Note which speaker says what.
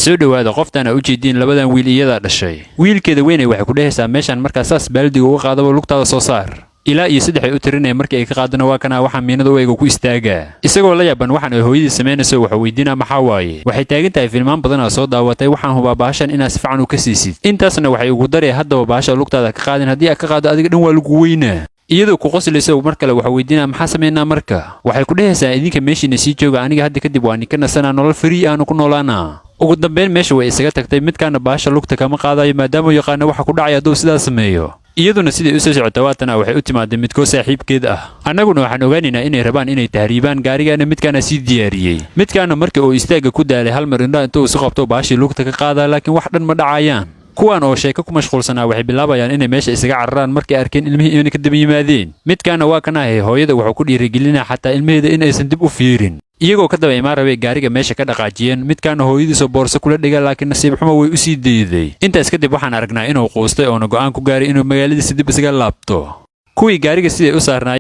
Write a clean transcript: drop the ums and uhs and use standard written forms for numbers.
Speaker 1: soo dhawaada qoftan u jeedin labadan wiil iyada dhashay wiilkeeda weyn ay wax ku dhehaysaa meeshan markaas saas baaldiga uga qaadaba lugtaada soo saar ilaa iyo saddex ay u tirinay markii ay ka qaadana waa kana waxa miinada weeyga ku istaaga isagoo la yaaban waxaan ay hooyadii sameynayso waxa weydiina maxaa waaye waxay taagan tahay filmaan badan oo soo daawatay waxaan hubaa baashan inaad si fiican u ka siisid intaasna waxay ugu daray haddaba baasha lugtaada ka qaadin haddii aad ka qaado adiga dhan waa lagu weynaa iyadoo ku qoslayso mar kale waxa weydiina maxaa sameynaa marka waxay ku dhehaysaa idinka meeshiina sii jooga aniga hadda kadib waa ninka nasanaa nolol free aanu ku noolaana ugu dambeyn meesha way isaga tagtay midkaana baasha lugta kama qaadayo maadaama uu yaqaano waxa ku dhacay hadduu sidaas sameeyo iyaduna sidii u soo socota waatana waxay u timaaday midkoo saaxiibkeed ah annaguna waxaan ogaanaynaa inay rabaan inay tahriibaan gaarigaana midkaana sii diyaariyey midkaana markii uu istaaga ku daalay hal mar indhaa intuu isu qabto baashii lugta ka qaadaa laakiin wax dhan ma dhacayaan kuwan oo sheeko ku mashquulsanaa waxay bilaabayaan inay meesha isaga cararaan markay arkeen ilmihii inay ka daba yimaadeen midkaana waa kanaahay hooyada wuxuu ku dhiirigelinaa xataa ilmaheeda in aysan dib u fiirin iyagoo ka daba imaan rabay gaariga meesha ka dhaqaajiyeen midkaana hooyadiisoo boorso kula dhiga laakiin nasiib xumo way u sii deeday intaas kadib waxaan aragnaa inuu quustay oona go'aan ku gaaray inuu magaaladiisa dib isaga laabto kuwii gaariga siday u saarnaayeen